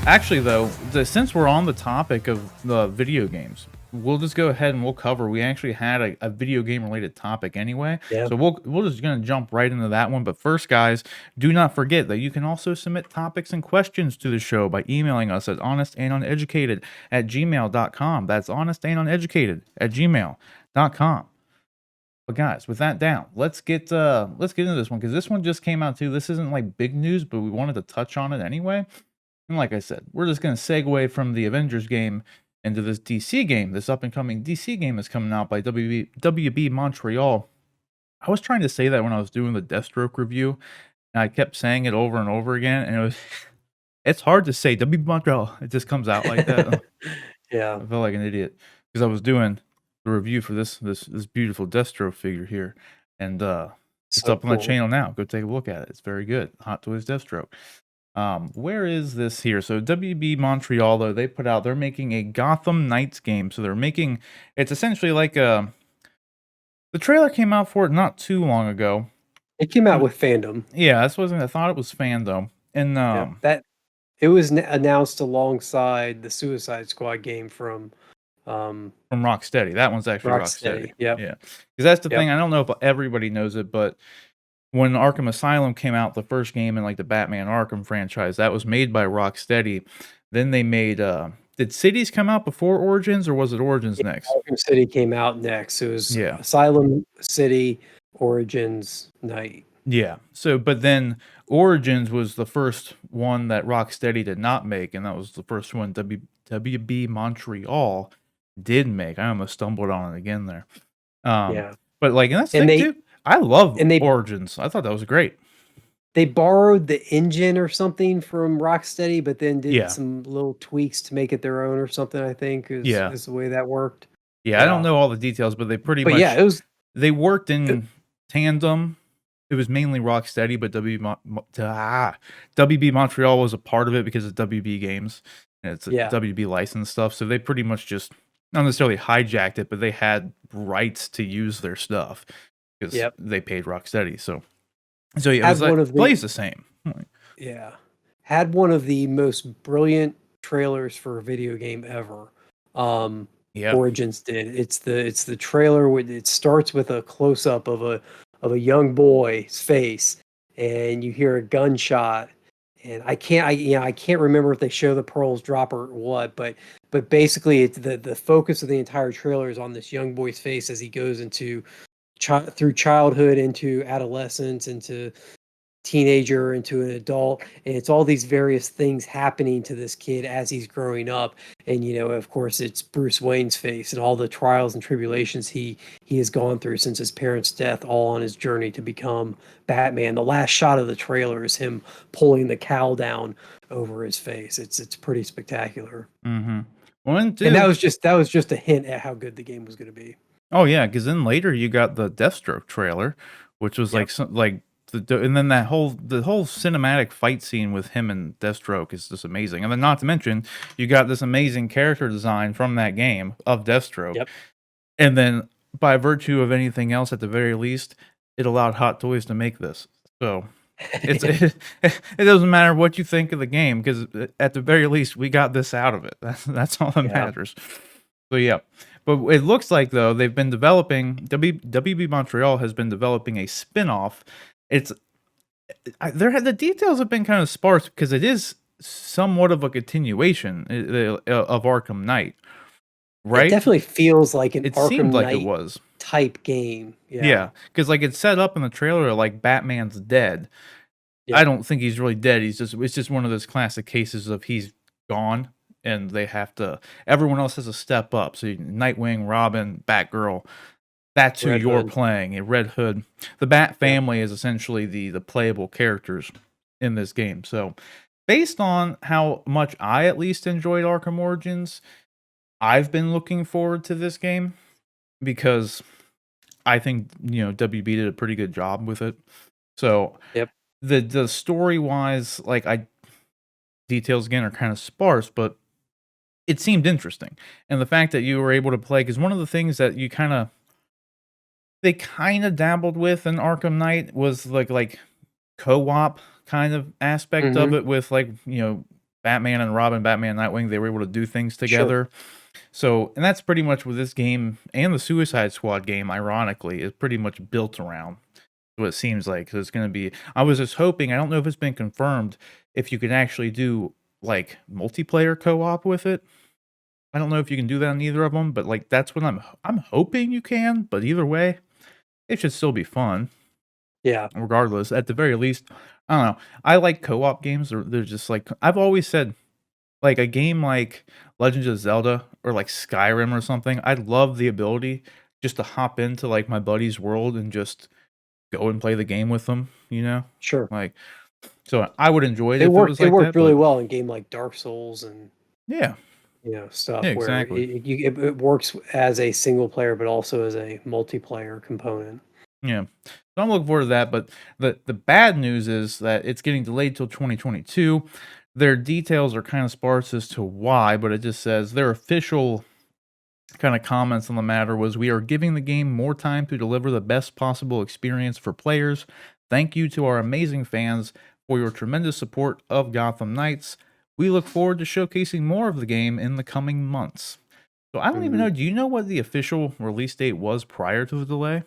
Actually, though, since we're on the topic of the video games, we'll just go ahead and we'll cover. We actually had a video game related topic anyway, Yeah. so we're just gonna jump right into that one. But first, guys, do not forget that you can also submit topics and questions to the show by emailing us at honestanduneducated@gmail.com. That's honestanduneducated@gmail.com. But guys, with that down, let's get into this one because this one just came out too. This isn't like big news, but we wanted to touch on it anyway. And like I said, we're just going to segue from the Avengers game into this DC game. This up and coming DC game is coming out by WB Montreal. I was trying to say that when I was doing the Deathstroke review, and I kept saying it over and over again, and it's hard to say WB Montreal. It just comes out like that. Yeah. I felt like an idiot because I was doing the review for this beautiful Deathstroke figure here, and it's up on the channel now. Go take a look at it. It's very good. Hot Toys Deathstroke. Where is this here? So WB Montreal, though, they're making a Gotham Knights game. So it's essentially like the trailer came out for it not too long ago. It came out with fandom. Yeah, I thought it was fandom. And that it was announced alongside the Suicide Squad game from Rocksteady. That one's actually Rocksteady. Yep. Yeah. Because that's the thing. I don't know if everybody knows it, but when Arkham Asylum came out, the first game in like the Batman Arkham franchise, that was made by Rocksteady. Then they made did Cities come out before Origins or was it Origins next? Arkham City came out next. It was Yeah. Asylum, City, Origins, Night. Yeah. So but then Origins was the first one that Rocksteady did not make, and that was the first one WB Montreal did make. I almost stumbled on it again there. Yeah. But like, and that's the thing too. I love Origins. I thought that was great. They borrowed the engine or something from Rocksteady, but then did some little tweaks to make it their own or something, I think, is the way that worked. Yeah, I don't know all the details, but they pretty much they worked in tandem. It was mainly Rocksteady, but WB Montreal was a part of it because it's WB games and it's a WB licensed stuff. So they pretty much just not necessarily hijacked it, but they had rights to use their stuff because they paid Rocksteady. So yeah, it was plays the same. Yeah. Had one of the most brilliant trailers for a video game ever. Origins did. It's the trailer where it starts with a close up of a young boy's face and you hear a gunshot, and I can't remember if they show the pearls drop or what, but basically it's the focus of the entire trailer is on this young boy's face as he goes into through childhood into adolescence into teenager into an adult, and it's all these various things happening to this kid as he's growing up. And of course it's Bruce Wayne's face and all the trials and tribulations he has gone through since his parents' death, all on his journey to become Batman. The last shot of the trailer is him pulling the cowl down over his face. It's pretty spectacular. And that was just a hint at how good the game was going to be. Oh yeah, because then later you got the Deathstroke trailer, which was and then the whole cinematic fight scene with him and Deathstroke is just amazing. And then not to mention, you got this amazing character design from that game of Deathstroke. And then by virtue of anything else, at the very least, it allowed Hot Toys to make this. So it doesn't matter what you think of the game, because at the very least, we got this out of it. That's all that matters. So yeah. But it looks like, though, they've been developing, WB Montreal has been developing a spin-off. The details have been kind of sparse because it is somewhat of a continuation of Arkham Knight, right? It definitely feels like an Arkham Knight it was type game. Yeah, because like it's set up in the trailer like Batman's dead. I don't think he's really dead. It's just one of those classic cases of he's gone. And everyone else has to step up. So Nightwing, Robin, Batgirl, that's who you're playing. A Red Hood. The Bat family is essentially the playable characters in this game. So based on how much I at least enjoyed Arkham Origins, I've been looking forward to this game because I think, WB did a pretty good job with it. So the story-wise, details again are kind of sparse, but it seemed interesting. And the fact that you were able to play, because one of the things that they kind of dabbled with in Arkham Knight was like co-op kind of aspect of it with Batman and Robin, Batman Nightwing, they were able to do things Sure. together. So, and that's pretty much what this game and the Suicide Squad game, ironically, is pretty much built around. What it seems like. So it's gonna be. I was just hoping. I don't know if it's been confirmed if you can actually do like multiplayer co-op with it. I don't know if you can do that on either of them, but like that's what I'm hoping you can. But either way, it should still be fun. Yeah. Regardless, at the very least, I don't know. I like co-op games. They're just like I've always said. Like a game like Legends of Zelda or like Skyrim or something, I'd love the ability just to hop into like my buddy's world and just go and play the game with them, you know? Sure. Like, so I would enjoy it It if it worked was it like worked that, really but well in game like Dark Souls and, yeah, yeah, stuff where exactly. it works as a single player, but also as a multiplayer component. Yeah. So I'm looking forward to that, but the bad news is that it's getting delayed till 2022. Their details are kind of sparse as to why, but it just says their official kind of comments on the matter was we are giving the game more time to deliver the best possible experience for players. Thank you to our amazing fans for your tremendous support of Gotham Knights. We look forward to showcasing more of the game in the coming months. So I don't even Mhm. know. Do you know what the official release date was prior to the delay?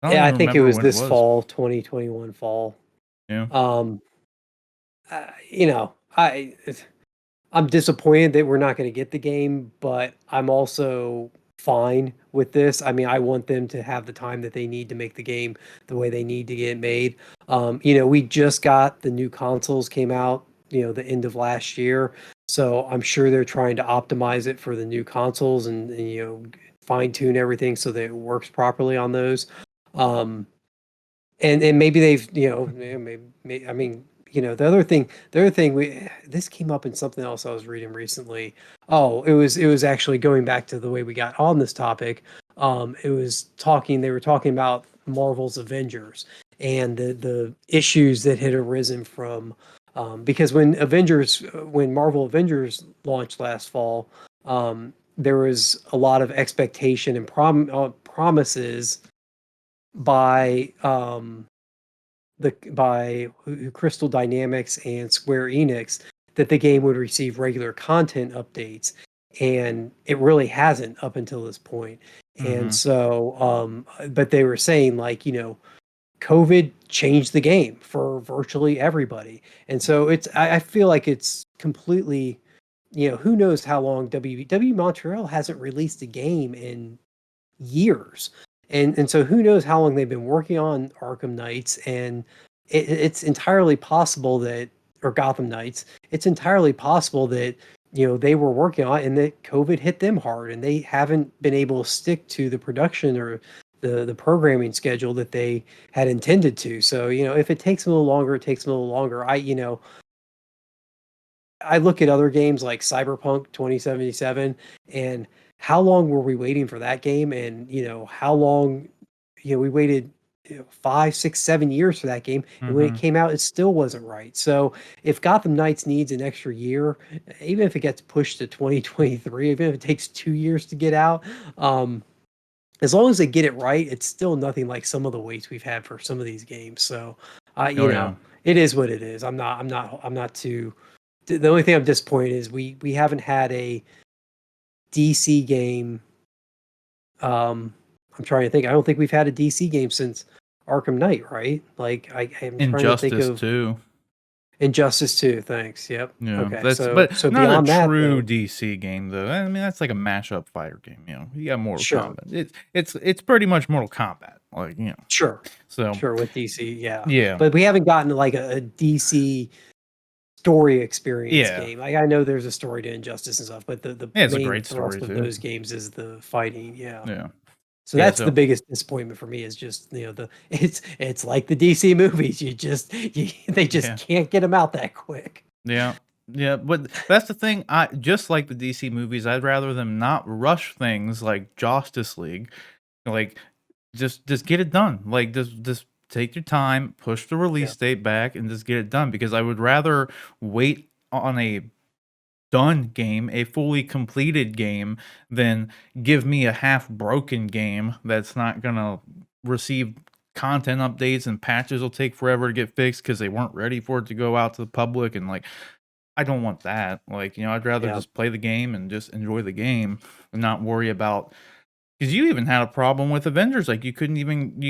I don't Yeah, I even think it remember was when it this was. fall, 2021 fall. Yeah. Um, you know, I'm disappointed that we're not gonna get the game, but I'm also fine with this. I mean, I want them to have the time that they need to make the game the way they need to get it made. We just got the new consoles came out, the end of last year, so I'm sure they're trying to optimize it for the new consoles and fine tune everything so that it works properly on those. Um, and maybe they've, I mean, the other thing we this came up in something else I was reading recently. Oh, it was actually going back to the way we got on this topic. They were talking about Marvel's Avengers and the issues that had arisen from because when Marvel Avengers launched last fall, there was a lot of expectation and promises by Crystal Dynamics and Square Enix that the game would receive regular content updates, and it really hasn't up until this point. And Mm-hmm. so, but they were saying like, COVID changed the game for virtually everybody, and so I feel like it's completely, who knows how long WW Montreal hasn't released a game in years. And so who knows how long they've been working on Arkham Knights, and it's entirely possible that, or Gotham Knights, it's entirely possible that they were working on it and that COVID hit them hard and they haven't been able to stick to the production or the programming schedule that they had intended to. So, if it takes them a little longer, it takes them a little longer. I look at other games like Cyberpunk 2077 and how long were we waiting for that game? And, how long, we waited 5, 6, 7 years for that game. And when it Mm-hmm. came out, it still wasn't right. So if Gotham Knights needs an extra year, even if it gets pushed to 2023, even if it takes 2 years to get out, um, as long as they get it right, it's still nothing like some of the waits we've had for some of these games. So, Oh yeah. it is what it is. I'm not too. The only thing I'm disappointed is we haven't had a DC game. Um, I'm trying to think. I don't think we've had a DC game since Arkham Knight, right? Like I'm trying to think Injustice of too. Injustice 2. Thanks. Yep. Yeah, Okay. that's So but so not a beyond that, true though, DC game though. I mean, that's like a mashup fighter game. You got Mortal sure, Kombat. It's pretty much Mortal Kombat. Like sure, So sure with DC, yeah. yeah, But we haven't gotten like a DC story experience yeah, game. I know there's a story to Injustice and stuff, but the yeah. It's a main great story thrust of too. those games is the fighting. Yeah. Yeah, So yeah. that's the So biggest disappointment for me is just it's like the DC movies. They just yeah, can't get them out that quick. yeah, yeah. But that's the thing. I just like the DC movies. I'd rather them not rush things like Justice League. Like just get it done. Like just take your time, push the Yeah. release date back, and just get it done. Because I would rather wait on a done game, a fully completed game, than give me a half broken game that's not gonna receive content updates and patches will take forever to get fixed because they weren't ready for it to go out to the public and like I don't want that. Like, I'd rather Yeah. just play the game and just enjoy the game and not worry about. Because you even had a problem with Avengers, like, you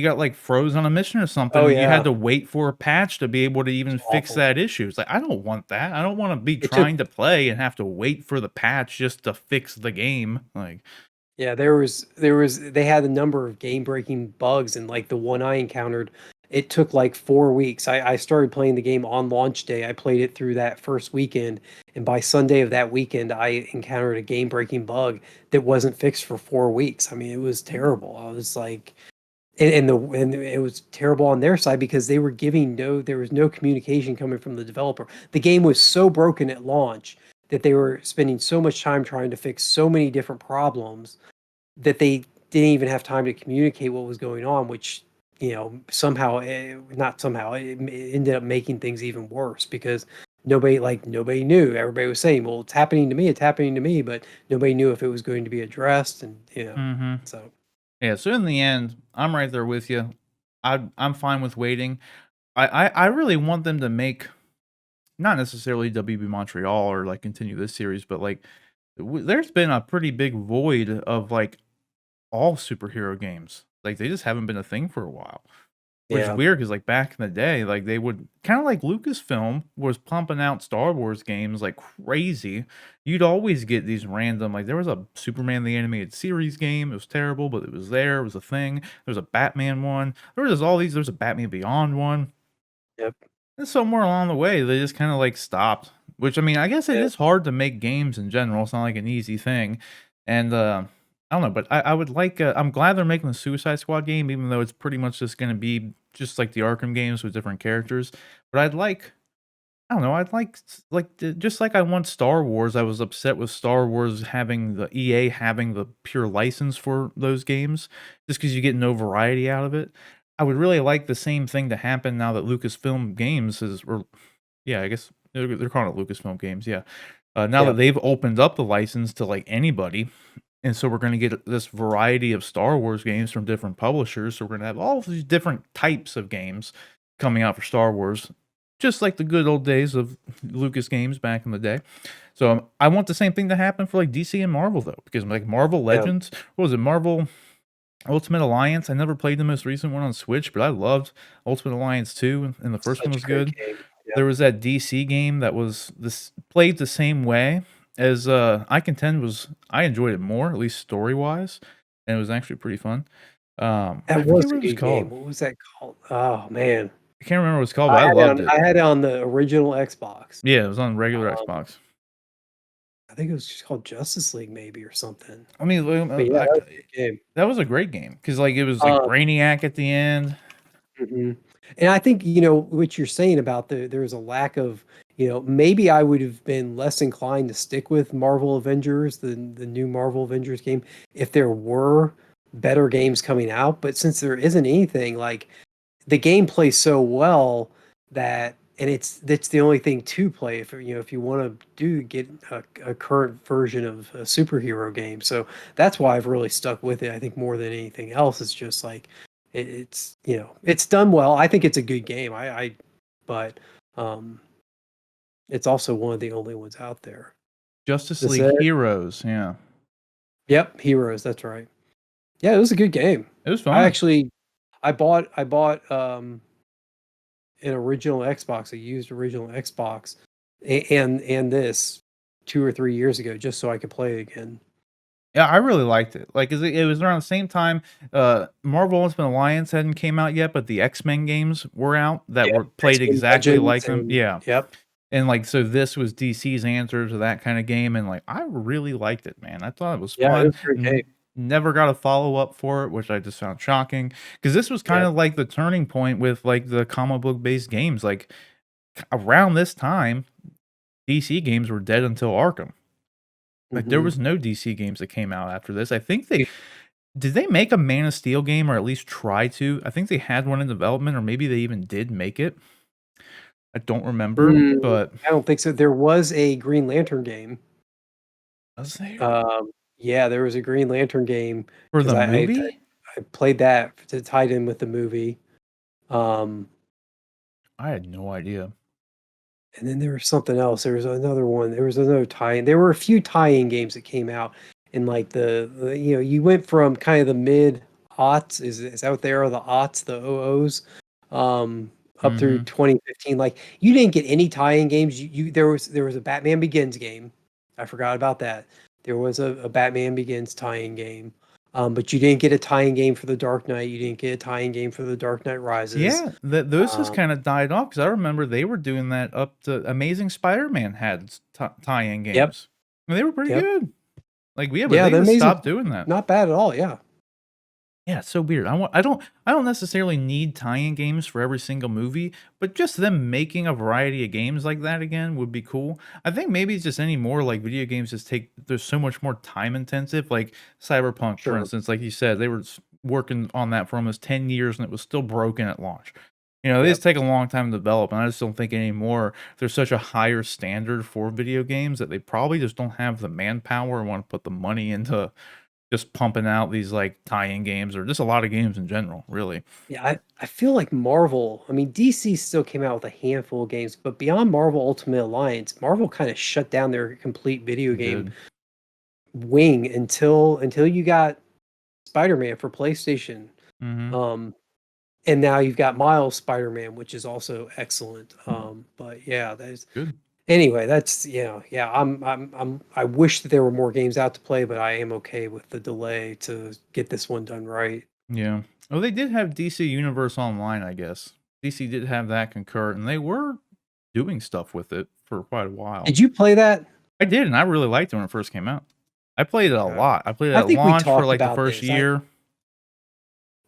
got, like, froze on a mission or something, Oh, and you had yeah. to wait for a patch to be able to It's even fix awful. that issue. It's like, I don't want that. I don't wanna be It took trying to play and have to wait for the patch just to fix the game, like. Yeah, there was they had a number of game-breaking bugs, and, like, the one I encountered, it took, like, 4 weeks. I started playing the game on launch day. I played it through that first weekend, and by Sunday of that weekend, I encountered a game-breaking bug that wasn't fixed for 4 weeks. I mean, it was terrible. I was like, and it was terrible on their side because they were giving no there was no communication coming from the developer. The game was so broken at launch that they were spending so much time trying to fix so many different problems that they didn't even have time to communicate what was going on, which, somehow, not somehow, it ended up making things even worse because nobody knew. Everybody was saying, "Well, it's happening to me," but nobody knew if it was going to be addressed, and Mhm. so Yeah, so in the end, I'm right there with you. I'm fine with waiting. I really want them to make not necessarily WB Montreal or, like, continue this series, but, like, there's been a pretty big void of, like, all superhero games. Like, they just haven't been a thing for a while, which is yeah, weird because, like, back in the day, like, they would kinda like Lucasfilm was pumping out Star Wars games like crazy. You'd always get these random like, there was a Superman the Animated Series game, it was terrible, but it was there, it was a thing. There was a Batman one. There's a Batman Beyond one. yep, And somewhere along the way, they just kinda, like, stopped, which, I mean, I guess it yeah, is hard to make games in general, it's not like an easy thing, and, I don't know, but I would like, I'm glad they're making the Suicide Squad game, even though it's pretty much just gonna be just like the Arkham games with different characters, but I don't know, I'd like s like, just like I want Star Wars, I was upset with Star Wars having the EA having the pure license for those games, just because you get no variety out of it. I would really like the same thing to happen now that Lucasfilm Games is or yeah, I guess they're calling it Lucasfilm Games, yeah. Now that yep, they've opened up the license to, like, anybody, and so we're gonna get this variety of Star Wars games from different publishers, so we're gonna have all of these different types of games coming out for Star Wars, just like the good old days of Lucas Games back in the day. So, I want the same thing to happen for, like, DC and Marvel, though, because, like, Marvel yeah. Legends what was it? Marvel Ultimate Alliance, I never played the most recent one on Switch, but I loved Ultimate Alliance 2, and the first one Such was a great good. game. There Yep. was that DC game that was this played the same way as, I contend was I enjoyed it more, at least story-wise, and it was actually pretty fun. I That forget was what a it was good game. called. What was that called? Oh, man. I can't remember what it's called, but I loved it. I had it on the original Xbox. Yeah, it was on regular Um, Xbox. I think it was just called Justice League maybe or something. I mean, But yeah, that was a good game. that was a great game because like, it was, like, Um, Brainiac at the end. mhm. And I think, what you're saying about there's a lack of, maybe I would have been less inclined to stick with Marvel Avengers, the new Marvel Avengers game, if there were better games coming out. But since there isn't anything, like, the game plays so well that and that's the only thing to play if you want to do get a current version of a superhero game. So that's why I've really stuck with it. I think more than anything else, it's just like it's done well. I think it's a good game. But um, it's also one of the only ones out there. Justice That's League it. Heroes, yeah. Yep, Heroes. That's right. Yeah, it was a good game. It was I fun. actually I bought an original Xbox, a used original Xbox, and this 2 or 3 years ago just so I could play it again. Yeah, I really liked it. Like, 'cause it was around the same time, Marvel Ultimate Alliance hadn't came out yet, but the X-Men games were out that Yeah, were played X-Men exactly Legends like them. and Yeah. yep. And, like, so this was DC's answer to that kinda game, and, like, I really liked it, man. I thought it was Yeah, it fun. was a great game. Never got a follow-up for it, which I just found shocking because this was Yep. kinda like the turning point with, like, the comic book-based games, like, around this time, DC games were dead until Arkham. Like, there Mhm. was no DC games that came out after this. I think they did they make a Man of Steel game or at least try to? I think they had one in development or maybe they even did make it. I don't remember, Mm, but I don't think so. There was a Green Lantern game. was there? Yeah, there was a Green Lantern game For 'cause the movie? I played that to tie in with the movie. Um, I had no idea. And then there was something else. There was another one. There was another tie-in. There were a few tie-in games that came out in like you went from kind of the mid aughts, is out there, or the aughts, the OOs, up through Mhm. 2015. Like you didn't get any tie-in games. There was a Batman Begins game. I forgot about that. There was a Batman Begins tie-in game. But you didn't get a tie-in game for the Dark Knight. You didn't get a tie-in game for the Dark Knight Rises. Yeah, those just Um, kinda died off because I remember they were doing that up to Amazing Spider-Man had tie-in yep, games, and they were pretty yep. good. Like, yeah, but Yeah, they the just Amazing stopped doing that. not bad at all, yeah. Yeah, it's so weird. I don't necessarily need tie-in games for every single movie, but just them making a variety of games like that again would be cool. I think maybe it's just anymore like video games just take there's so much more time intensive. Like Cyberpunk, for Sure. instance, like you said, they were working on that for almost 10 years and it was still broken at launch. You know, they Yep. just take a long time to develop, and I just don't think anymore there's such a higher standard for video games that they probably just don't have the manpower or want to put the money into just pumping out these, like, tie-in games or just a lot of games in general, really. Yeah, I feel like Marvel, I mean, DC still came out with a handful of games, but beyond Marvel Ultimate Alliance, Marvel kinda shut down their complete video They game did. wing until you got Spider-Man for PlayStation. Mhm. Um, and now you've got Miles Spider-Man, which is also excellent. But yeah, there's Good. anyway, that's yeah, I wish that there were more games out to play, but I am okay with the delay to get this one done right. Yeah. Oh, they did have DC Universe Online, I guess. DC did have that concurrent, and they were doing stuff with it for quite a while. Did you play that? I did, and I really liked it when it first came out. I played it a Okay. lot. I played it I at think we launch for, talked like, the about first this. I year.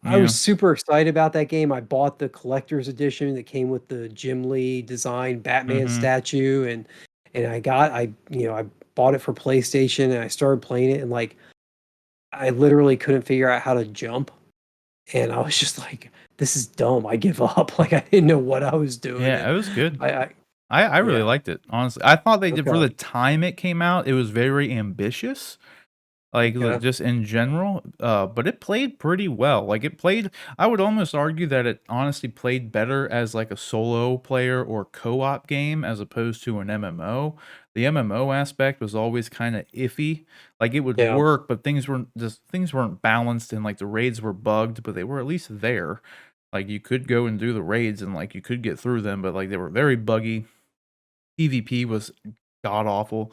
I Yeah. was super excited about that game. I bought the collector's edition that came with the Jim Lee designed Batman Mhm. statue, and I bought it for PlayStation, and I started playing it, and like I literally couldn't figure out how to jump, and I was just like, "This is dumb. I give up." Like I didn't know what I was doing, Yeah, and it was good. I I really yeah, liked it, honestly. I thought they did for okay, the time it came out, it was very ambitious. Like, okay, just in general, but it played pretty well. Like, it played I would almost argue that it honestly played better as, like, a solo player or co-op game as opposed to an MMO. The MMO aspect was always kinda iffy. Like, it would yeah, work, but things weren't balanced and, like, the raids were bugged, but they were at least there. Like, you could go and do the raids and, like, you could get through them, but, like, they were very buggy. PvP was god awful.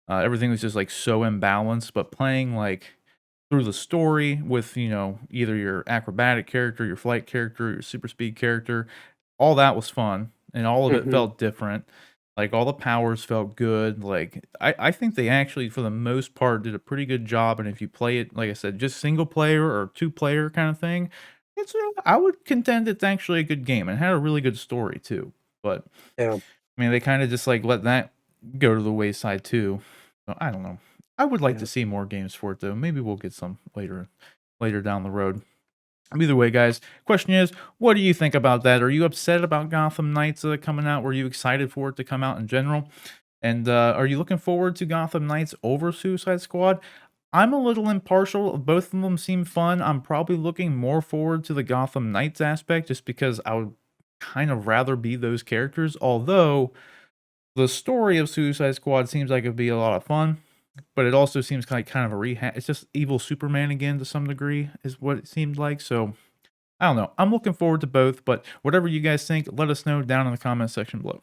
Everything was just, like, so imbalanced, but playing, like, through the story with, either your acrobatic character, your flight character, your super speed character, all that was fun, and all of it mhm, felt different. Like, all the powers felt good, like, I think they actually, for the most part, did a pretty good job, and if you play it, like I said, just single player or two-player kinda thing, I would contend it's actually a good game, and it had a really good story too, but yeah, I mean, they kinda just, like, let that go to the wayside too. So, I don't know. I would like yeah. to see more games for it, though. Maybe we'll get some later down the road. Either way, guys, question is, what do you think about that? Are you upset about Gotham Knights, coming out? Were you excited for it to come out in general? And, are you looking forward to Gotham Knights over Suicide Squad? I'm a little impartial. Both of them seem fun. I'm probably looking more forward to the Gotham Knights aspect just because I would kind of rather be those characters, although the story of Suicide Squad seems like it'd be a lot of fun, but it also seems like kind of a it's just evil Superman again to some degree is what it seemed like, so, I don't know. I'm looking forward to both, but whatever you guys think, let us know down in the comment section below.